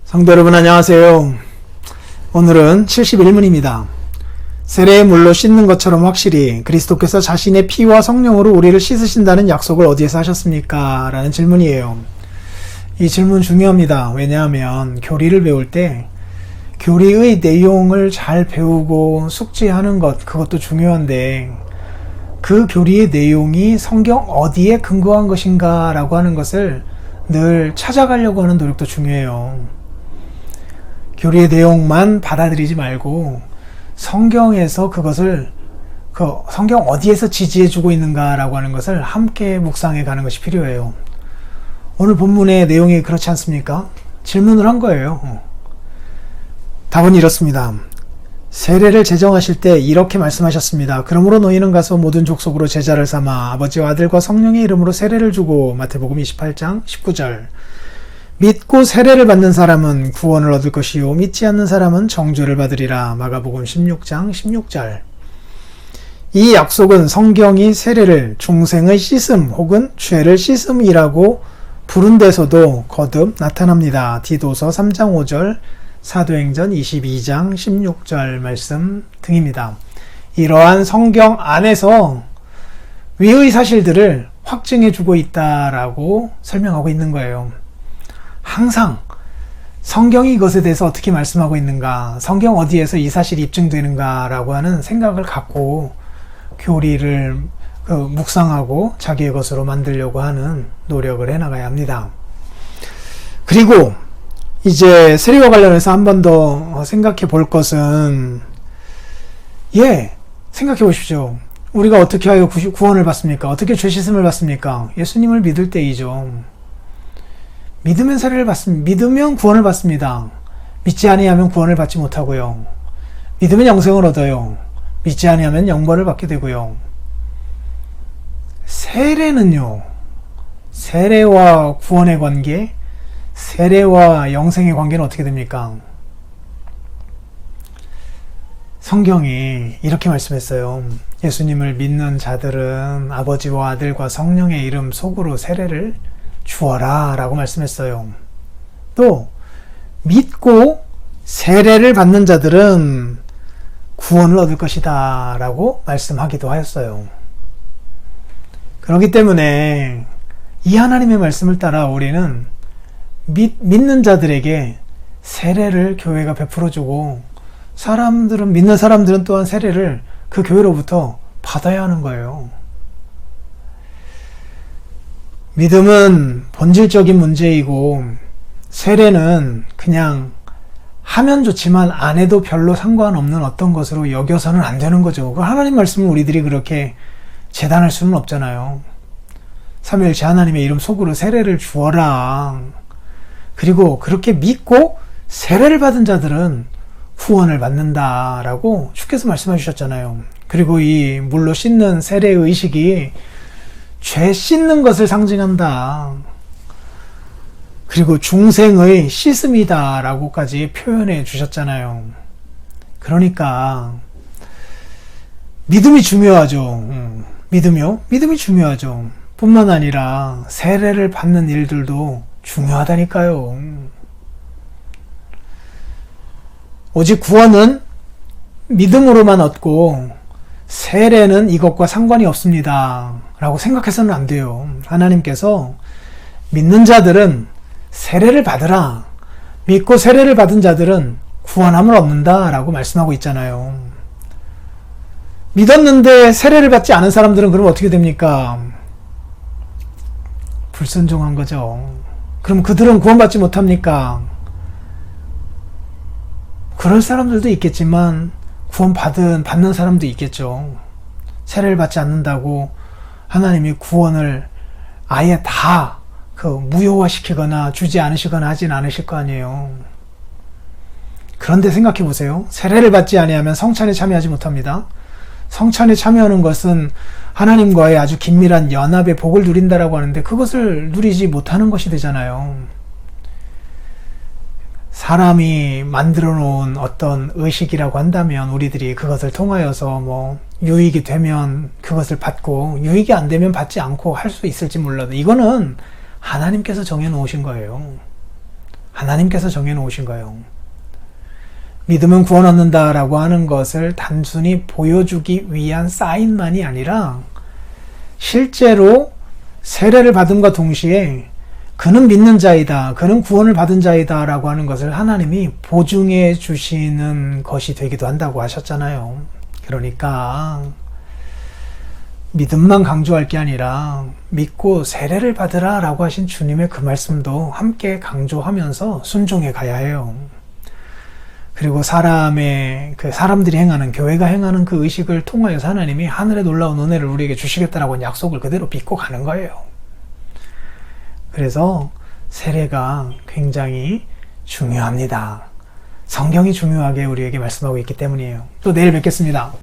성도 여러분 안녕하세요. 오늘은 71문입니다. 세례의 물로 씻는 것처럼 확실히 그리스도께서 자신의 피와 성령으로 우리를 씻으신다는 약속을 어디에서 하셨습니까? 라는 질문이에요. 이 질문 중요합니다. 왜냐하면 교리를 배울 때 교리의 내용을 잘 배우고 숙지하는 것, 그것도 중요한데 그 교리의 내용이 성경 어디에 근거한 것인가 라고 하는 것을 늘 찾아가려고 하는 노력도 중요해요. 교리의 내용만 받아들이지 말고 성경에서 그것을 성경 어디에서 지지해주고 있는가라고 하는 것을 함께 묵상해 가는 것이 필요해요. 오늘 본문의 내용이 그렇지 않습니까? 질문을 한 거예요. 답은 이렇습니다. 세례를 제정하실 때 이렇게 말씀하셨습니다. 그러므로 너희는 가서 모든 족속으로 제자를 삼아 아버지와 아들과 성령의 이름으로 세례를 주고 마태복음 28장 19절 믿고 세례를 받는 사람은 구원을 얻을 것이요 믿지 않는 사람은 정죄를 받으리라. 마가복음 16장 16절. 이 약속은 성경이 세례를 중생의 씻음 혹은 죄를 씻음이라고 부른 데서도 거듭 나타납니다. 디도서 3장 5절, 사도행전 22장 16절 말씀 등입니다. 이러한 성경 안에서 위의 사실들을 확증해주고 있다라고 설명하고 있는 거예요. 항상 성경이 이것에 대해서 어떻게 말씀하고 있는가, 성경 어디에서 이 사실이 입증되는가 라고 하는 생각을 갖고 교리를 묵상하고 자기의 것으로 만들려고 하는 노력을 해나가야 합니다. 그리고 이제 세례와 관련해서 한 번 더 생각해 볼 것은, 생각해 보십시오. 우리가 어떻게 하여 구원을 받습니까? 어떻게 죄 씻음을 받습니까? 예수님을 믿을 때이죠. 믿으면 세례를 받습니다. 믿으면 구원을 받습니다. 믿지 아니하면 구원을 받지 못하고요. 믿으면 영생을 얻어요. 믿지 아니하면 영벌을 받게 되고요. 세례는요, 세례와 구원의 관계, 세례와 영생의 관계는 어떻게 됩니까? 성경이 이렇게 말씀했어요. 예수님을 믿는 자들은 아버지와 아들과 성령의 이름 속으로 세례를 주어라 라고 말씀했어요. 또 믿고 세례를 받는 자들은 구원을 얻을 것이다 라고 말씀하기도 하였어요. 그렇기 때문에 이 하나님의 말씀을 따라 우리는 믿는 자들에게 세례를 교회가 베풀어주고 믿는 사람들은 또한 세례를 그 교회로부터 받아야 하는 거예요. 믿음은 본질적인 문제이고 세례는 그냥 하면 좋지만 안 해도 별로 상관없는 어떤 것으로 여겨서는 안 되는 거죠. 하나님 말씀을 우리들이 그렇게 재단할 수는 없잖아요. 삼위일체 하나님의 이름 속으로 세례를 주어라. 그리고 그렇게 믿고 세례를 받은 자들은 구원을 받는다라고 주께서 말씀해 주셨잖아요. 그리고 이 물로 씻는 세례의 의식이 죄 씻는 것을 상징한다. 그리고 중생의 씻음이다 라고까지 표현해 주셨잖아요. 그러니까 믿음이 중요하죠. 믿음이 중요하죠. 뿐만 아니라 세례를 받는 일들도 중요하다니까요. 오직 구원은 믿음으로만 얻고 세례는 이것과 상관이 없습니다 라고 생각해서는 안 돼요. 하나님께서 믿는 자들은 세례를 받으라, 믿고 세례를 받은 자들은 구원함을 얻는다 라고 말씀하고 있잖아요. 믿었는데 세례를 받지 않은 사람들은 그럼 어떻게 됩니까? 불순종한 거죠. 그럼 그들은 구원받지 못합니까? 그럴 사람들도 있겠지만 받는 사람도 있겠죠. 세례를 받지 않는다고 하나님이 구원을 아예 다 무효화시키거나 주지 않으시거나 하진 않으실 거 아니에요. 그런데 생각해 보세요. 세례를 받지 아니하면 성찬에 참여하지 못합니다. 성찬에 참여하는 것은 하나님과의 아주 긴밀한 연합의 복을 누린다라고 하는데 그것을 누리지 못하는 것이 되잖아요. 사람이 만들어 놓은 어떤 의식이라고 한다면 우리들이 그것을 통하여서 유익이 되면 그것을 받고 유익이 안 되면 받지 않고 할 수 있을지 몰라도 이거는 하나님께서 정해 놓으신 거예요. 하나님께서 정해놓으신 거예요. 믿음은 구원 얻는다라고 하는 것을 단순히 보여주기 위한 사인만이 아니라 실제로 세례를 받음과 동시에 그는 믿는 자이다, 그는 구원을 받은 자이다 라고 하는 것을 하나님이 보증해 주시는 것이 되기도 한다고 하셨잖아요. 그러니까 믿음만 강조할 게 아니라 믿고 세례를 받으라 라고 하신 주님의 그 말씀도 함께 강조하면서 순종해 가야 해요. 그리고 사람들이 행하는, 교회가 행하는 그 의식을 통하여서 하나님이 하늘의 놀라운 은혜를 우리에게 주시겠다라고 하는 약속을 그대로 믿고 가는 거예요. 그래서 세례가 굉장히 중요합니다. 성경이 중요하게 우리에게 말씀하고 있기 때문이에요. 또 내일 뵙겠습니다.